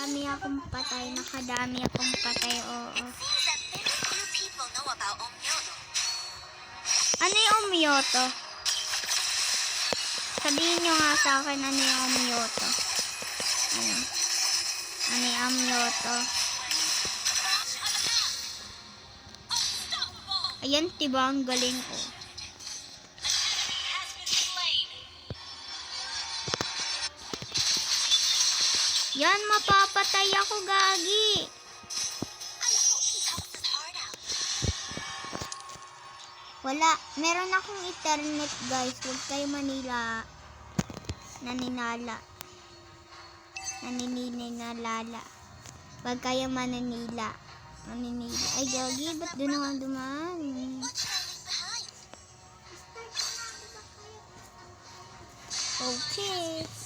Nakadami akong patay. Oo. Ano yung Omyoto? Sabihin nyo nga sa akin ano yung Omyoto. Ano yung Omyoto? Ayan, diba? Ang galing ko. Yan, mapapatay ako, gagi. Wala. Meron akong internet, guys. Huwag kayo naninala. Huwag kayo maninila. Ay, gagi. Ba't doon ako dumaan? Okay.